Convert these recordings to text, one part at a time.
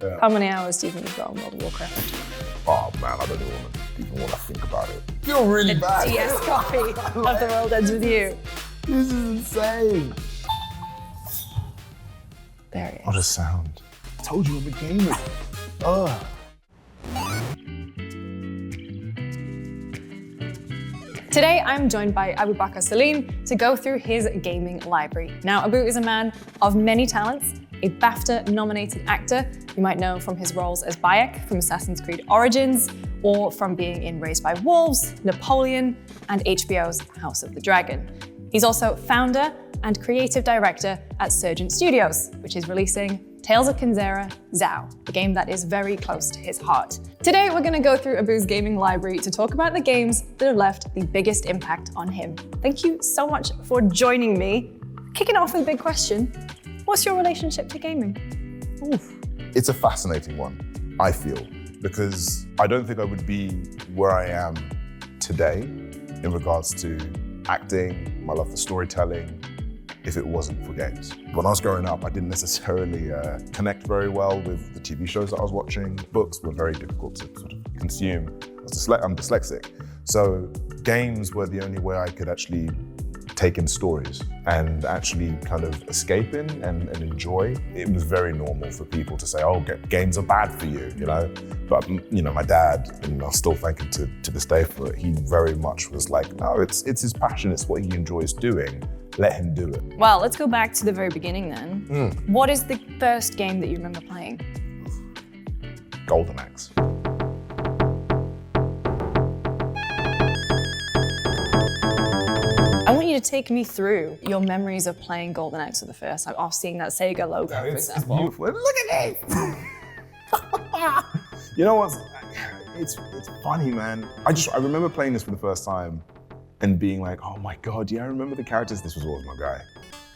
Yeah. How many hours do you think you've got on World of Warcraft? Oh man, I don't even want to think about it. I feel really bad. DS copy of The World Ends With You. This is insane. There it is. What a sound. I told you I'm a gamer. Ugh. Today, I'm joined by Abubakar Salim to go through his gaming library. Now, Abu is a man of many talents, a BAFTA-nominated actor you might know from his roles as Bayek from Assassin's Creed Origins, or from being in Raised by Wolves, Napoleon, and HBO's House of the Dragon. He's also founder and creative director at Surgeon Studios, which is releasing Tales of Kenzera, WoW, a game that is very close to his heart. Today, we're gonna go through Abu's gaming library to talk about the games that have left the biggest impact on him. Thank you so much for joining me. Kicking off with a big question, what's your relationship to gaming? Oof. It's a fascinating one, I feel, because I don't think I would be where I am today in regards to acting, my love for storytelling, if it wasn't for games. When I was growing up, I didn't necessarily connect very well with the TV shows that I was watching. Books were very difficult to sort of consume. I'm dyslexic. So games were the only way I could actually take in stories and actually kind of escape in and enjoy. It was very normal for people to say, oh, games are bad for you, you know? But, you know, my dad, and I'll still thank him to this day for it, he very much was like, no, it's his passion, it's what he enjoys doing. Let him do it. Well, let's go back to the very beginning then. What is the first game that you remember playing? Golden Axe. I want you to take me through your memories of playing Golden Axe for the first time, of seeing that Sega logo, for example. It's beautiful. Look at this! You know what? It's funny, man. I remember playing this for the first time and being like, oh my God, yeah, I remember the characters. This was always my guy.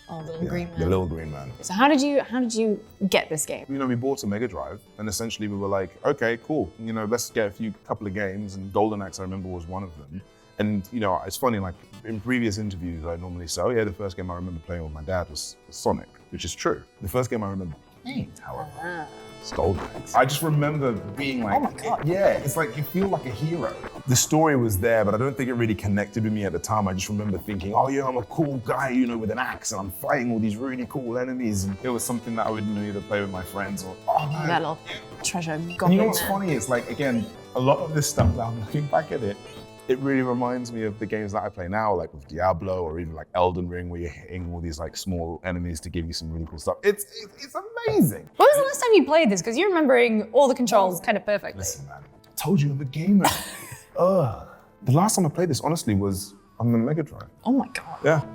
Oh, the little green man. The little green man. So how did you get this game? You know, we bought a Mega Drive and essentially we were like, okay, cool. You know, let's get a couple of games, and Golden Axe, I remember, was one of them. And you know, it's funny, like in previous interviews, I normally say, oh yeah, the first game I remember playing with my dad was Sonic, which is true. The first game I remember playing, however, was Golden Axe. I just remember being like, oh my God. Yeah, it's like you feel like a hero. The story was there, but I don't think it really connected with me at the time. I just remember thinking, oh yeah, I'm a cool guy, you know, with an axe, and I'm fighting all these really cool enemies. And it was something that I would either play with my friends or, oh man. That little treasure goblin. And you know what's funny is, like, again, a lot of this stuff, now looking back at it, it really reminds me of the games that I play now, like with Diablo or even like Elden Ring, where you're hitting all these like small enemies to give you some really cool stuff. It's amazing. When was the last time you played this? Because you're remembering all the controls kind of perfectly. Listen, man, I told you I'm a gamer. The last time I played this, honestly, was on the Mega Drive. Oh my God. Yeah.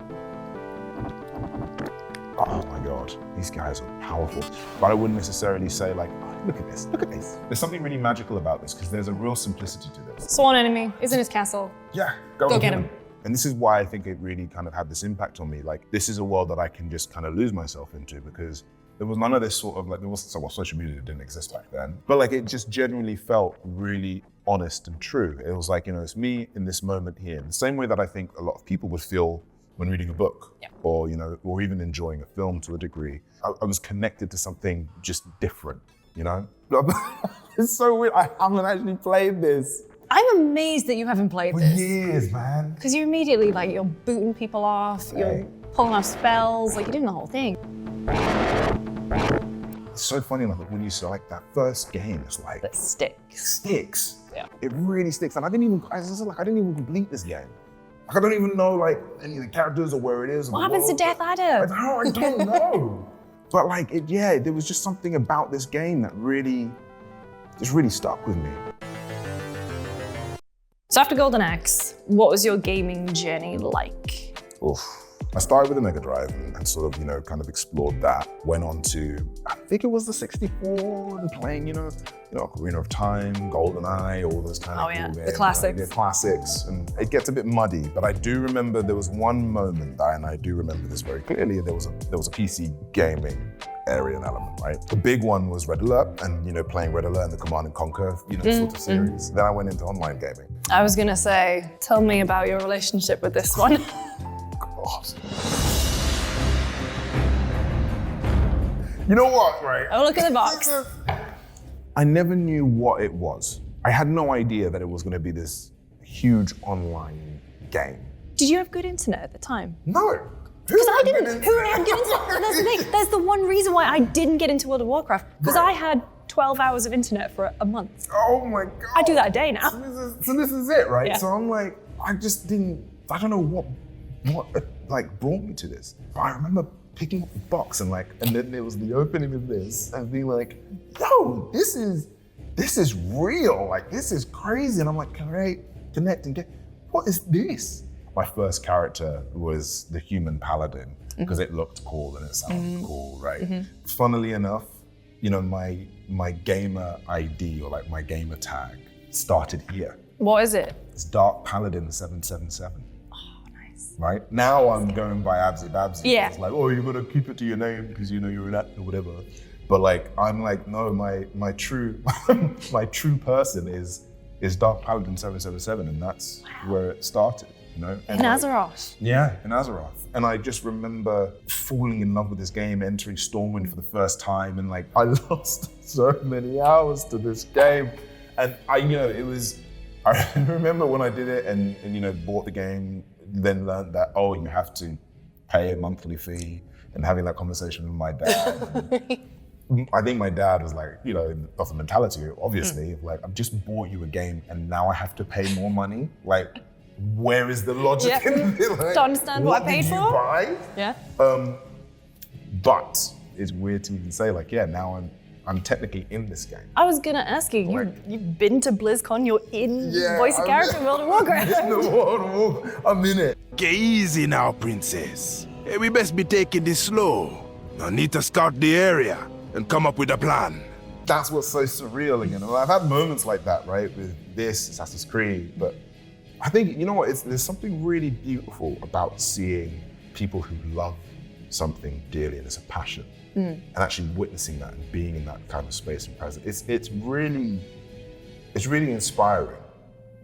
Oh my God, these guys are powerful. But I wouldn't necessarily say like, oh, look at this, look at this. There's something really magical about this because there's a real simplicity to this. Sworn enemy is in his castle. Yeah, go get him. And this is why I think it really kind of had this impact on me. Like, this is a world that I can just kind of lose myself into, because there was none of this sort of like, there wasn't social media didn't exist back then. But like, it just genuinely felt really honest and true. It was like, you know, it's me in this moment here. In the same way that I think a lot of people would feel when reading a book, or, you know, or even enjoying a film to a degree. I was connected to something just different, you know? It's so weird, I haven't actually played this. I'm amazed that you haven't played this. For years, man. Because you're immediately like, you're booting people off, you're pulling off spells, like you're doing the whole thing. It's so funny, like when you saw like that first game, it's like— It sticks. Yeah. It really sticks. And I didn't even complete this game. Like, I don't even know like any of the characters or where it is. What happens to Death Adder? I don't know. But like, there was just something about this game that really stuck with me. So after Golden Axe, what was your gaming journey like? Oof. I started with the Mega Drive and sort of, you know, kind of explored that. Went on to, I think it was the 64, and playing, you know, Ocarina of Time, GoldenEye, all those kind of cool games. The classics. The classics, and it gets a bit muddy, but I do remember there was one moment, and I do remember this very clearly. There was a PC gaming area and element, right? The big one was Red Alert, and you know, playing Red Alert and the Command and Conquer, you know, sort of series. Then I went into online gaming. I was gonna say, tell me about your relationship with this one. God. You know what, right? Oh, look at the box. I never knew what it was. I had no idea that it was going to be this huge online game. Did you have good internet at the time? No. Because I didn't. Who had good internet? That's the thing. That's the one reason why I didn't get into World of Warcraft. Because I had 12 hours of internet for a month. Oh my God. I do that a day now. So this is it, right? Yeah. So I'm like, I don't know what like brought me to this. But I remember picking up the box and then there was the opening of this and being like, yo, this is real. Like, this is crazy. And I'm like, connect and get, what is this? My first character was the human paladin because it looked cool and it sounded cool, right? Funnily enough, you know, my gamer ID or like my gamer tag started here. What is it? It's Dark Paladin 777. Oh, nice. Right? Now I'm going by Absy Babsy. Yeah. It's like, oh, you gotta keep it to your name because you know you're an actor or whatever. But like, I'm like, no, my true my true person is Dark Paladin 777, and that's where it started. You know? In Azeroth. Yeah, in Azeroth. And I just remember falling in love with this game, entering Stormwind for the first time, and like I lost so many hours to this game. And I remember when I did it and bought the game, then learned that, oh, you have to pay a monthly fee, and having that conversation with my dad. I think my dad was like, of the mentality, obviously, like, I've just bought you a game and now I have to pay more money. Like, where is the logic in it? Like, don't understand what I paid for. Buy? Yeah. But it's weird to even say, like, yeah, now I'm technically in this game. I was gonna ask you, you've been to BlizzCon, you're in voice a character in World of Warcraft. In the World of Warcraft, I'm in it. Get easy now, princess. Hey, we best be taking this slow. I need to scout the area and come up with a plan. That's what's so surreal, I've had moments like that, right, with this, Assassin's Creed, but I think, you know what, there's something really beautiful about seeing people who love something dearly and it's a passion, and actually witnessing that and being in that kind of space and presence. It's really inspiring.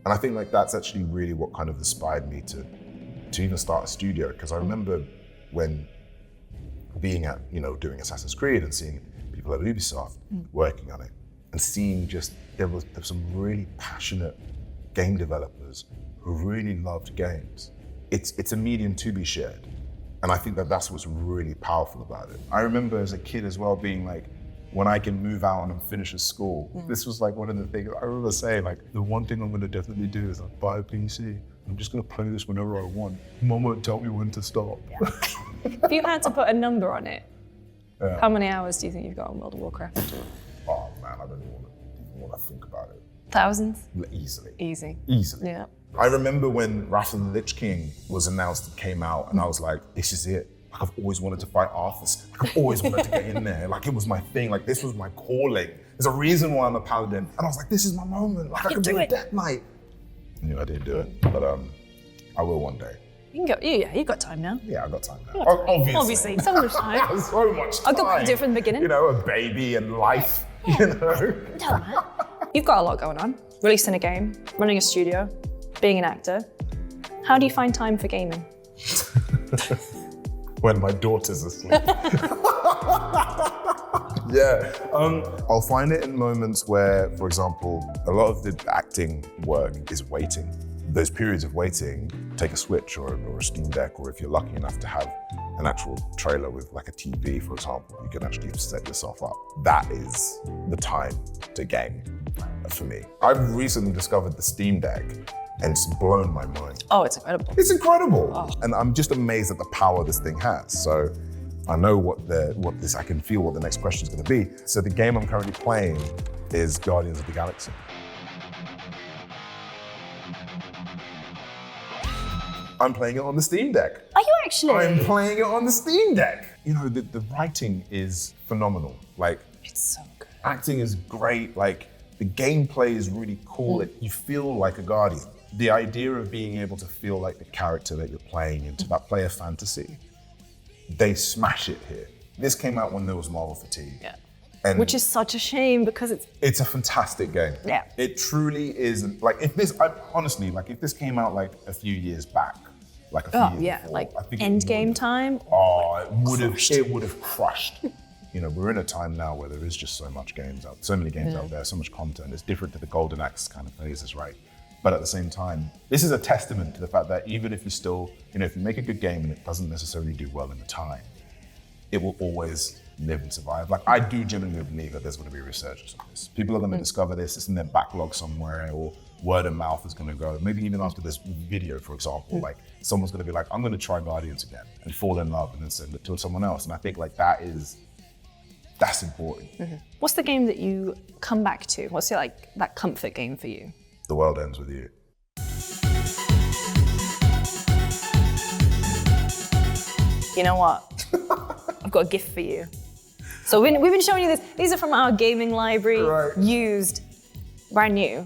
And I think like that's actually really what kind of inspired me to even start a studio, because I remember when being at, doing Assassin's Creed and seeing people at Ubisoft working on it and seeing there was some really passionate game developers who really loved games. It's a medium to be shared. And I think that's what's really powerful about it. I remember as a kid as well being like, when I can move out and finish at school, this was like one of the things I remember saying, like, the one thing I'm gonna definitely do is like buy a PC. I'm just gonna play this whenever I want. Mom won't tell me when to stop. Yeah. If you had to put a number on it, how many hours do you think you've got on World of Warcraft? Oh man, I don't even want to think about it. Thousands? Easily. Easily. Yeah. I remember when Wrath of the Lich King was announced, it came out, and I was like, this is it. Like, I've always wanted to fight Arthas. Like, I've always wanted to get in there. Like, it was my thing. Like, this was my calling. There's a reason why I'm a paladin. And I was like, this is my moment. Like, I can do a Death Knight. I knew I didn't do it, but I will one day. You can go. Yeah, you got time now. Yeah, I got time now. Obviously, so much time. So much time. I'll go do it from the beginning. A baby and life. Don't matter. You've got a lot going on. Releasing a game, running a studio, being an actor. How do you find time for gaming? When my daughter's asleep. Yeah, I'll find it in moments where, for example, a lot of the acting work is waiting. Those periods of waiting, take a Switch or a Steam Deck, or if you're lucky enough to have an actual trailer with like a TV, for example, you can actually set yourself up. That is the time to game for me. I've recently discovered the Steam Deck, and it's blown my mind. Oh, it's incredible. It's incredible. Oh. And I'm just amazed at the power this thing has. So I know I can feel what the next question is going to be. So the game I'm currently playing is Guardians of the Galaxy. I'm playing it on the Steam Deck. Are you actually? I'm playing it on the Steam Deck. The writing is phenomenal. Like, it's so good. Acting is great. Like, the gameplay is really cool. You feel like a Guardian. The idea of being able to feel like the character that you're playing into that player fantasy, they smash it here. This came out when there was Marvel fatigue. Yeah. And which is such a shame because it's a fantastic game. Yeah. It truly is. Like, if this came out like a few years back, like a few years before, like I think Endgame time. Oh, it would have crushed. you know, we're in a time now where there is just so many games out there, so much content. It's different to the golden axe kind of phases, right? But at the same time, this is a testament to the fact that even if you still, you know, if you make a good game and it doesn't necessarily do well in the time, it will always live and survive. Like, I do genuinely believe that there's going to be a resurgence of this. People are going to discover this, it's in their backlog somewhere, or word of mouth is going to go. Maybe even after this video, for example, like someone's going to be like, I'm going to try Guardians again and fall in love and then send it to someone else. And I think like that's important. What's the game that you come back to? What's your, like, that comfort game for you? The world ends with you. You know what? I've got a gift for you. So we've been showing you this. These are from our gaming library, used, brand new.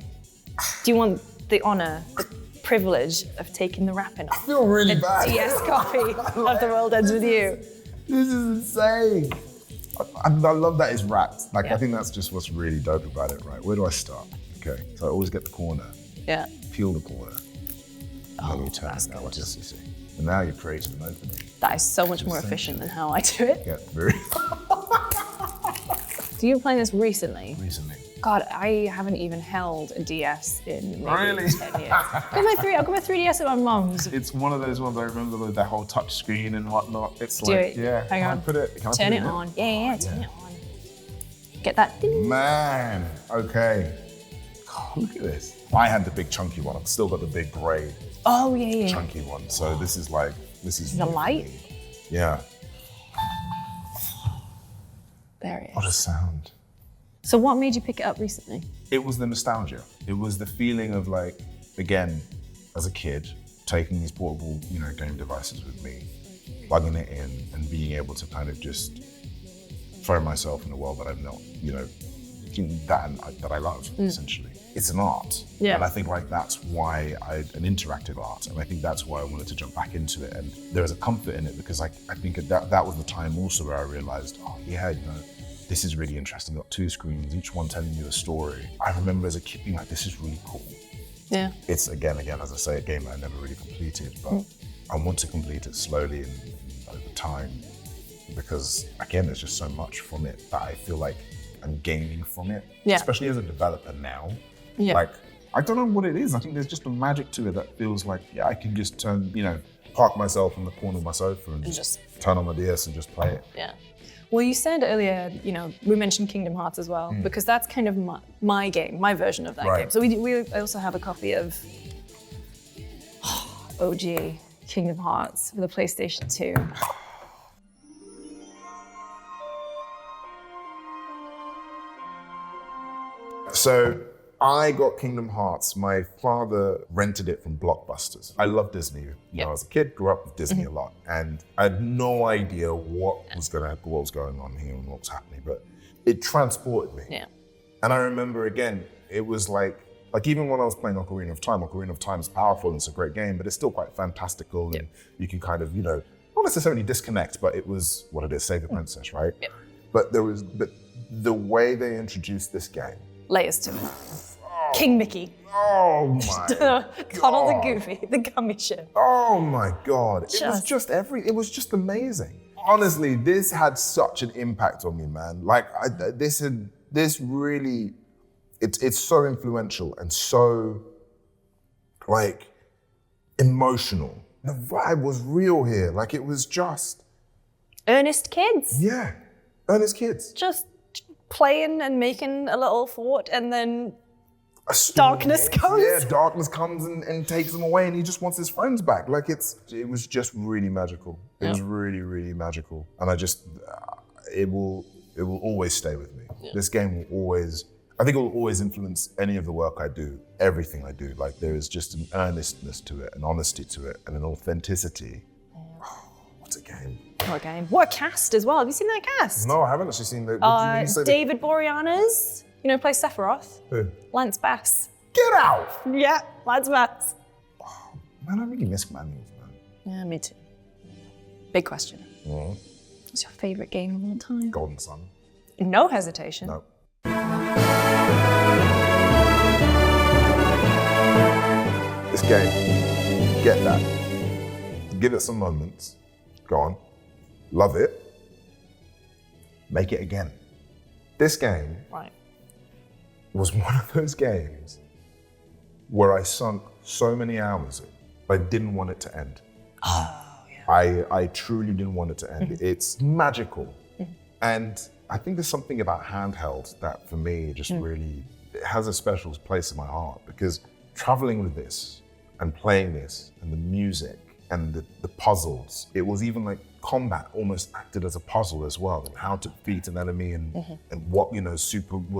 Do you want the honor, the privilege of taking the wrapping off? I feel really bad. DS copy of The World Ends With You. This is insane. I love that it's wrapped. Like, I think that's just what's really dope about it, right? Where do I start? Okay, so I always get the corner. Yeah. Peel the corner. And then you turn it out like this, you see. And now you've created an opening. That is so much more efficient than how I do it. Yeah, very. So you've been playing this recently? Recently. God, I haven't even held a DS in maybe 10 years. I've got my 3DS at my mum's. It's one of those ones I remember with that whole touch screen and whatnot. It's Do like, it. yeah. Hang on. Turn it on. Yeah, turn it on. Get that. Ding. Man, okay. God, look at this. I had the big chunky one. I've still got the big gray Oh, yeah. chunky one. So this is like, this is The light? Yeah. There it What a is. sound. So what made you pick it up recently? It was the nostalgia. It was the feeling of like, again, as a kid, taking these portable, you know, game devices with me, plugging it in and being able to kind of just throw myself in a world that I've not, you know, that I love, essentially. It's an art. Yeah. And I think like that's why an interactive art. And I think that's why I wanted to jump back into it. And there is a comfort in it because I think that was the time also where I realized, oh yeah, you know, this is really interesting. Got two screens, each one telling you a story. I remember as a kid being like, this is really cool. Yeah. It's again, as I say, a game that I never really completed, but I want to complete it slowly and over time because again, there's just so much from it that I feel like I'm gaining from it, especially as a developer now. Yeah. Like, I don't know what it is. I think there's just a magic to it that feels like, yeah, I can just park myself in the corner of my sofa and just turn on my DS and just play it. Yeah. Well, you said earlier, you know, we mentioned Kingdom Hearts as well, because that's kind of my game, my version of that game. So we also have a copy of OG Kingdom Hearts for the PlayStation 2. So I got Kingdom Hearts. My father rented it from Blockbusters. I love Disney. You know, I was a kid, grew up with Disney a lot, and I had no idea what was going on here and what was happening, but it transported me. Yeah. And I remember again, it was like even when I was playing Ocarina of Time is powerful and it's a great game, but it's still quite fantastical and you can kind of, you know, not necessarily disconnect, but it was what it is, save the princess, right? Yep. But the way they introduced this game. Layers to it. King Mickey. Oh my God. Cuddle the Goofy, the gummy ship. Oh my God. It was just amazing. Honestly, this had such an impact on me, man. Like this really, it's so influential and so like emotional. The vibe was real here. Like it was just. Earnest kids. Yeah, earnest kids. Just playing and making a little fort and then darkness comes. Yeah, darkness comes and takes them away and he just wants his friends back. Like it was just really magical. It was really, really magical. And I just, it will always stay with me. Yeah. This game will always, I think it will always influence any of the work I do, everything I do. Like there is just an earnestness to it, an honesty to it, and an authenticity. Oh, what's a game? What a game. What a cast as well. Have you seen that cast? No, I haven't actually seen the. David Boreanaz, you know, plays Sephiroth. Who? Lance Bass. Get out! Yeah, Lance Bass. Oh, man, I really miss manuals, man. Yeah, me too. Big question. What's your favorite game of all time? Golden Sun. No hesitation. No. This game, get that. Give it some moments. Go on. Love it. make it again. This game Right. was one of those games where I sunk so many hours in, but I didn't want it to end. Oh, yeah. I truly didn't want it to end. It's magical. And I think there's something about handheld that for me just really, it has a special place in my heart, because traveling with this and playing this and the music and the puzzles, it was even like combat almost acted as a puzzle as well, and how to defeat an enemy and what, was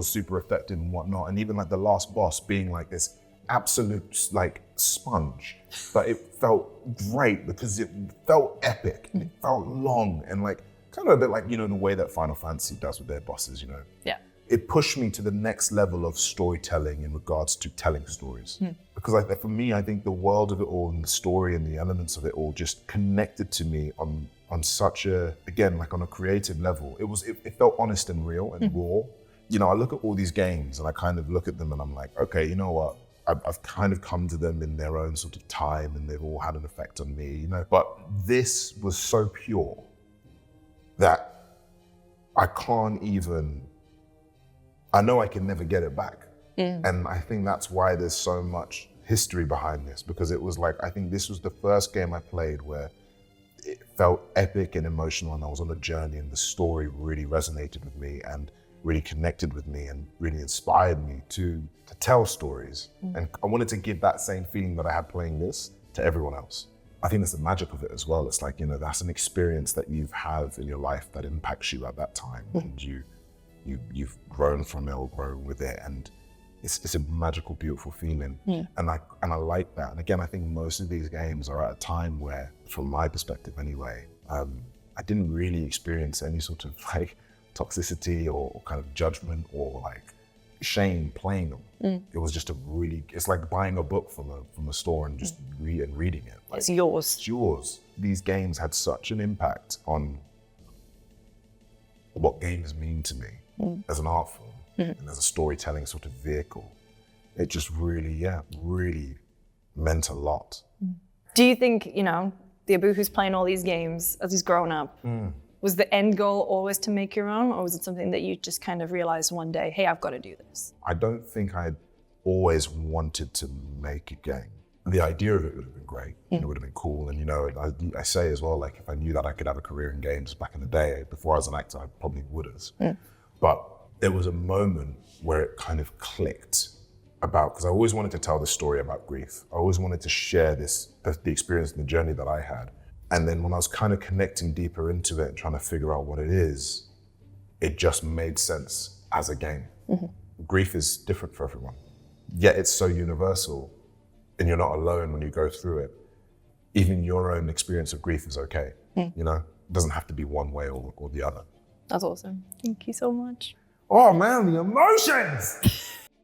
super effective and whatnot. And even like the last boss being like this absolute like sponge, but it felt great because it felt epic and it felt long and like kind of a bit like, in the way that Final Fantasy does with their bosses, Yeah. It pushed me to the next level of storytelling in regards to telling stories. Because for me, I think the world of it all and the story and the elements of it all just connected to me on such a, again, like on a creative level. It felt honest and real and raw. I look at all these games and I kind of look at them and I'm like, okay, you know what? I've kind of come to them in their own sort of time and they've all had an effect on me, But this was so pure that I know I can never get it back. And I think that's why there's so much history behind this, because it was like, I think this was the first game I played where it felt epic and emotional and I was on a journey and the story really resonated with me and really connected with me and really inspired me to tell stories. And I wanted to give that same feeling that I had playing this to everyone else. I think that's the magic of it as well. It's like, that's an experience that you've had in your life that impacts you at that time. And you've grown from it or grown with it. And it's a magical, beautiful feeling. And I like that. And again, I think most of these games are at a time where, from my perspective anyway, I didn't really experience any sort of like toxicity or kind of judgment or like shame playing them. It was just it's like buying a book from a store and just reading it. Like, It's yours. It's yours. These games had such an impact on what games mean to me as an art form and as a storytelling sort of vehicle. It just really meant a lot. Do you think, the Abu who's playing all these games as he's grown up, was the end goal always to make your own, or was it something that you just kind of realized one day, hey, I've got to do this? I don't think I'd always wanted to make a game. The idea of it would have been great, and it would have been cool. And I say as well, like if I knew that I could have a career in games back in the day, before I was an actor, I probably would have. But there was a moment where it kind of clicked because I always wanted to tell the story about grief. I always wanted to share the experience and the journey that I had. And then when I was kind of connecting deeper into it and trying to figure out what it is, it just made sense as a game. Grief is different for everyone, yet it's so universal and you're not alone when you go through it. Even your own experience of grief is okay. It doesn't have to be one way or the other. That's awesome. Thank you so much. Oh man, the emotions!